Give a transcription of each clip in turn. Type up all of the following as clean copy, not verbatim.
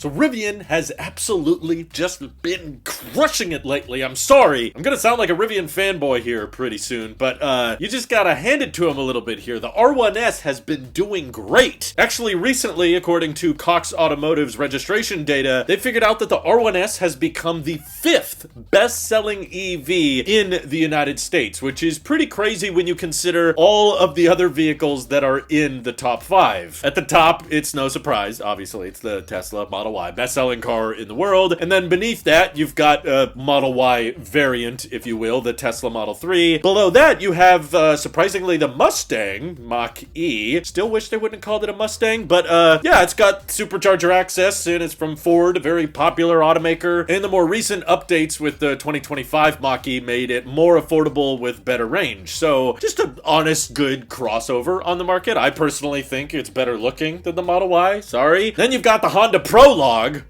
So Rivian has absolutely just been crushing it lately. I'm sorry. I'm gonna sound like a Rivian fanboy here pretty soon, but you just gotta hand it to them a little bit here. The R1S has been doing great. Actually, recently, according to Cox Automotive's registration data, they figured out that the R1S has become the 5th best-selling EV in the United States, which is pretty crazy when you consider all of the other vehicles that are in the top 5. At the top, it's no surprise, obviously, it's the Tesla Model Y, best-selling car in the world. And then beneath that, you've got a Model Y variant, if you will, the Tesla Model 3. Below that, you have, surprisingly, the Mustang Mach-E. Still wish they wouldn't have called it a Mustang, but, yeah, it's got supercharger access, and it's from Ford, a very popular automaker. And the more recent updates with the 2025 Mach-E made it more affordable with better range. So, just an honest, good crossover on the market. I personally think it's better looking than the Model Y. Sorry. Then you've got the Honda Prologue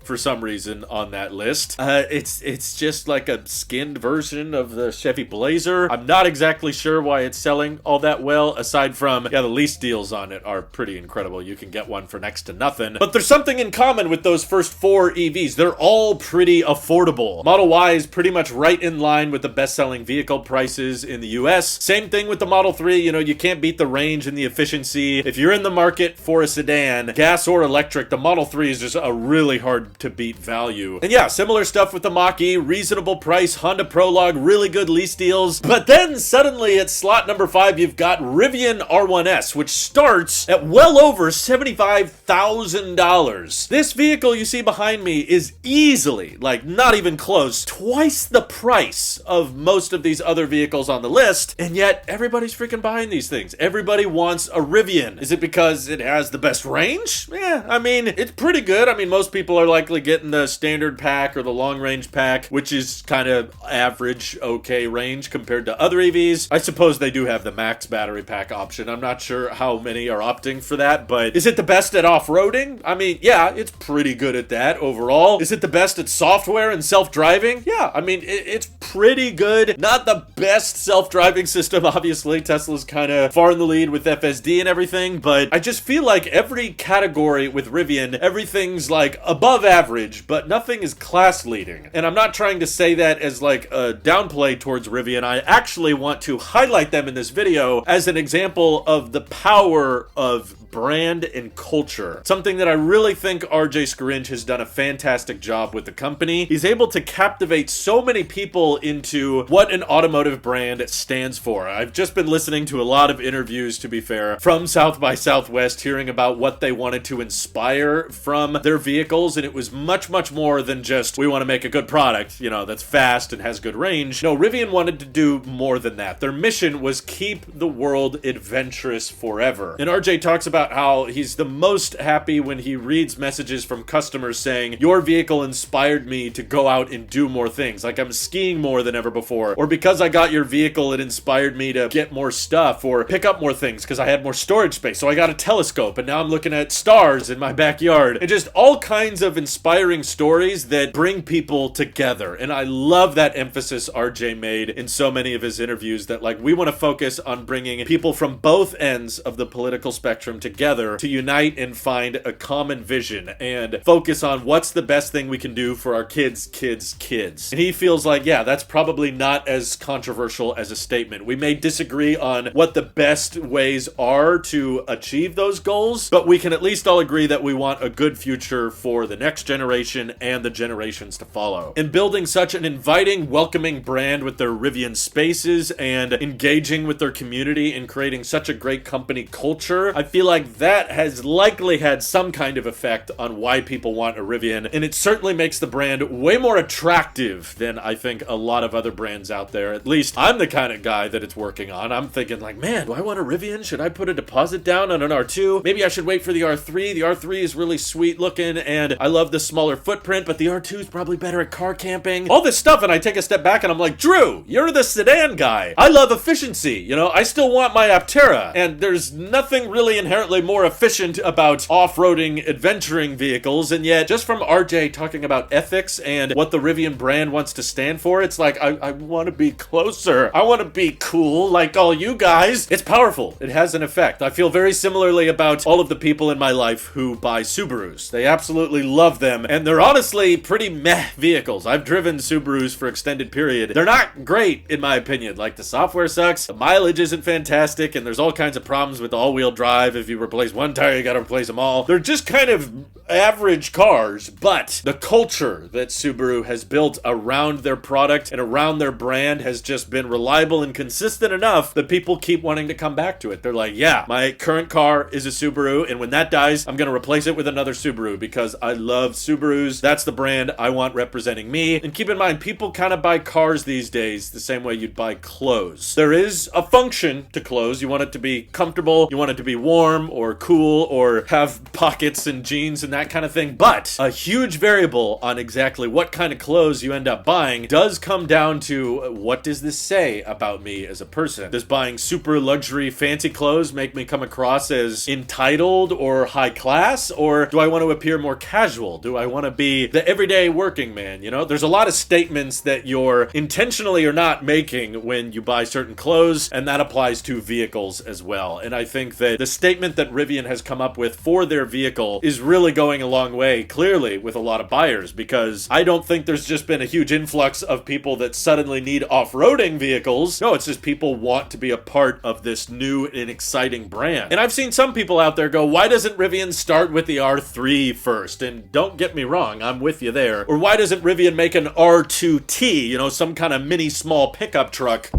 for some reason on that list. It's just like a skinned version of the Chevy Blazer. I'm not exactly sure why it's selling all that well, aside from, yeah, the lease deals on it are pretty incredible. You can get one for next to nothing. But there's something in common with those first 4 EVs. They're all pretty affordable. Model Y is pretty much right in line with the best-selling vehicle prices in the US. Same thing with the Model 3. You know, you can't beat the range and the efficiency. If you're in the market for a sedan, gas or electric, the Model 3 is just a really hard to beat value. And yeah, similar stuff with the Mach-E, reasonable price, Honda Prologue, really good lease deals. But then suddenly at slot number 5, you've got Rivian R1S, which starts at well over $75,000. This vehicle you see behind me is easily, like not even close, twice the price of most of these other vehicles on the list, and yet everybody's freaking buying these things. Everybody wants a Rivian. Is it because it has the best range? Yeah, I mean, it's pretty good. I mean, most people are likely getting the standard pack or the long range pack, which is kind of average, okay range compared to other EVs. I suppose they do have the max battery pack option. I'm not sure how many are opting for that, but is it the best at off-roading? I mean, yeah, it's pretty good at that overall. Is it the best at software and self-driving? Yeah, I mean, it's pretty good. Not the best self-driving system, obviously. Tesla's kind of far in the lead with FSD and everything, but I just feel like every category with Rivian, everything's like above average, but nothing is class leading. And I'm not trying to say that as like a downplay towards Rivian. I actually want to highlight them in this video as an example of the power of brand and culture. Something that I really think RJ Scaringe has done a fantastic job with the company. He's able to captivate so many people into what an automotive brand stands for. I've just been listening to a lot of interviews, to be fair, from South by Southwest, hearing about what they wanted to inspire from their vehicles, and it was much, much more than just, we want to make a good product, you know, that's fast and has good range. No, Rivian wanted to do more than that. Their mission was keep the world adventurous forever. And RJ talks about how he's the most happy when he reads messages from customers saying, your vehicle inspired me to go out and do more things, like I'm skiing more than ever before, or because I got your vehicle it inspired me to get more stuff or pick up more things because I had more storage space, so I got a telescope and now I'm looking at stars in my backyard, and just all kinds of inspiring stories that bring people together. And I love that emphasis RJ made in so many of his interviews, that like we want to focus on bringing people from both ends of the political spectrum together to unite and find a common vision and focus on what's the best thing we can do for our kids. And he feels like, yeah, that's probably not as controversial as a statement. We may disagree on what the best ways are to achieve those goals, but we can at least all agree that we want a good future for the next generation and the generations to follow. In building such an inviting, welcoming brand with their Rivian spaces and engaging with their community and creating such a great company culture, I feel like that has likely had some kind of effect on why people want a Rivian, and it certainly makes the brand way more attractive than I think a lot of other brands out there. At least I'm the kind of guy that it's working on. I'm thinking like, man, do I want a Rivian? Should I put a deposit down on an R2? Maybe I should wait for the R3. The R3 is really sweet looking, and I love the smaller footprint, but the R2 is probably better at car camping. All this stuff, and I take a step back and I'm like, Drew, you're the sedan guy. I love efficiency. You know, I still want my Aptera, and there's nothing really inherently apparently more efficient about off-roading adventuring vehicles, and yet just from RJ talking about ethics and what the Rivian brand wants to stand for, it's like, I want to be closer. I want to be cool like all you guys. It's powerful. It has an effect. I feel very similarly about all of the people in my life who buy Subarus. They absolutely love them, and they're honestly pretty meh vehicles. I've driven Subarus for extended period. They're not great, in my opinion. Like, the software sucks, the mileage isn't fantastic, and there's all kinds of problems with the all-wheel drive. If you replace one tire, you gotta replace them all. They're just kind of average cars, but the culture that Subaru has built around their product and around their brand has just been reliable and consistent enough that people keep wanting to come back to it. They're like, yeah, my current car is a Subaru, and when that dies, I'm gonna replace it with another Subaru because I love Subarus. That's the brand I want representing me. And keep in mind, people kind of buy cars these days the same way you'd buy clothes. There is a function to clothes. You want it to be comfortable, you want it to be warm or cool or have pockets and jeans and that kind of thing, but a huge variable on exactly what kind of clothes you end up buying does come down to, what does this say about me as a person? Does buying super luxury fancy clothes make me come across as entitled or high class, or do I want to appear more casual? Do I want to be the everyday working man? You know, there's a lot of statements that you're intentionally or not making when you buy certain clothes, and that applies to vehicles as well. And I think that the statement that Rivian has come up with for their vehicle is really going a long way, clearly, with a lot of buyers, because I don't think there's just been a huge influx of people that suddenly need off-roading vehicles. No, it's just people want to be a part of this new and exciting brand. And I've seen some people out there go, why doesn't Rivian start with the R3 first? And don't get me wrong, I'm with you there. Or why doesn't Rivian make an R2T, you know, some kind of mini small pickup truck?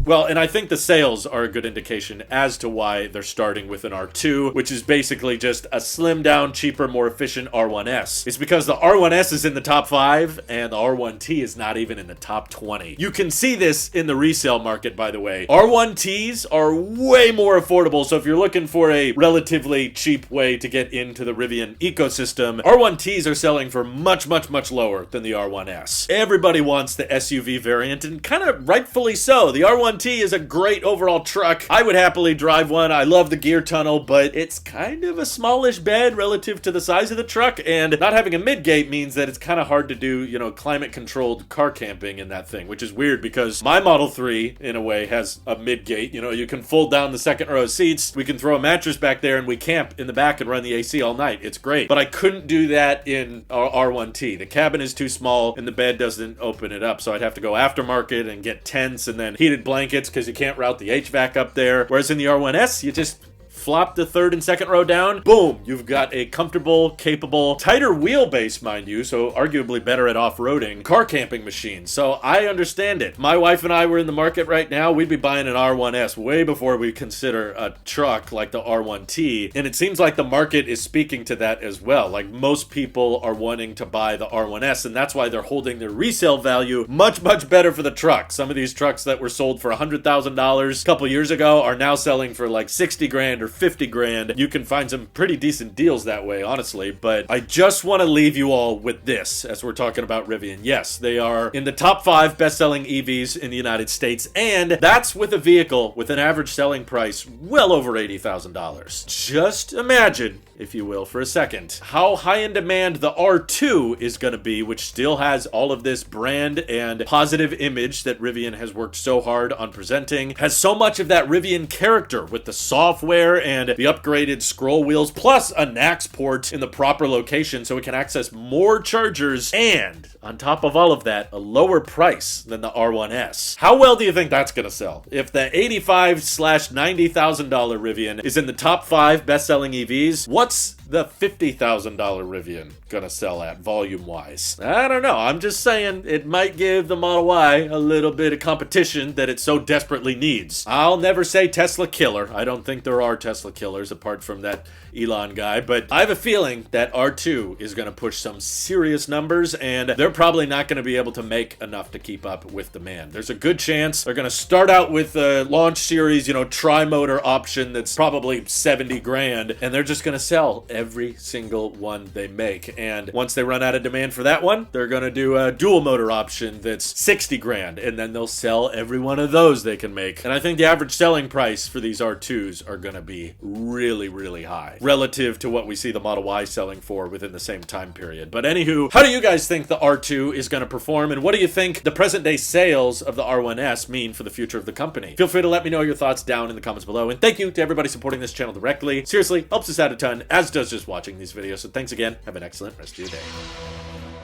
Well, and I think the sales are a good indication as to why they're starting with an R2, which is basically just a slimmed down, cheaper, more efficient R1S. It's because the R1S is in the top 5 and the R1T is not even in the top 20. You can see this in the resale market, by the way. R1Ts are way more affordable, so if you're looking for a relatively cheap way to get into the Rivian ecosystem, R1Ts are selling for much, much, much lower than the R1S. Everybody wants the SUV variant, and kind of rightfully so. The R1T is a great overall truck. I would happily drive one. I love the gear tunnel, but it's kind of a smallish bed relative to the size of the truck, and not having a midgate means that it's kind of hard to do, you know, climate-controlled car camping in that thing, which is weird because my Model 3, in a way, has a midgate. You know, you can fold down the second row of seats, we can throw a mattress back there, and we camp in the back and run the AC all night. It's great. But I couldn't do that in our R1T. The cabin is too small, and the bed doesn't open it up, so I'd have to go aftermarket and get tents and then heated blankets because you can't route the HVAC up there. Whereas in the R1S, you just flop the third and second row down, boom, you've got a comfortable, capable, tighter wheelbase, mind you, so arguably better at off-roading, car camping machine. So I understand it. My wife and I were in the market right now, we'd be buying an R1S way before we consider a truck like the R1T, and it seems like the market is speaking to that as well. Like, most people are wanting to buy the R1S, and that's why they're holding their resale value much, much better for the truck. Some of these trucks that were sold for $100,000 a couple years ago are now selling for like 60 grand or 50 grand. You can find some pretty decent deals that way, honestly, but I just want to leave you all with this as we're talking about Rivian. Yes, they are in the top 5 best-selling EVs in the United States, and that's with a vehicle with an average selling price well over $80,000. Just imagine, if you will, for a second, how high in demand the R2 is going to be, which still has all of this brand and positive image that Rivian has worked so hard on presenting, has so much of that Rivian character with the software and the upgraded scroll wheels, plus a NACS port in the proper location so it can access more chargers, and on top of all of that, a lower price than the R1S. How well do you think that's going to sell? If the $85,000-$90,000 Rivian is in the top 5 best-selling EVs, what's the $50,000 Rivian gonna sell at volume-wise? I don't know. I'm just saying it might give the Model Y a little bit of competition that it so desperately needs. I'll never say Tesla killer. I don't think there are Tesla killers apart from that Elon guy, but I have a feeling that R2 is gonna push some serious numbers, and they're probably not gonna be able to make enough to keep up with demand. There's a good chance they're gonna start out with a launch series, you know, tri-motor option that's probably 70 grand, and they're just gonna sell every single one they make. And once they run out of demand for that one, they're gonna do a dual motor option that's 60 grand, and then they'll sell every one of those they can make. And I think the average selling price for these R2s are gonna be really, really high relative to what we see the Model Y selling for within the same time period. But anywho, how do you guys think the R2 is gonna perform, and what do you think the present day sales of the R1S mean for the future of the company? Feel free to let me know your thoughts down in the comments below, and thank you to everybody supporting this channel directly. Seriously, helps us out a ton, as does just watching these videos. So thanks again. Have an excellent rest of your day.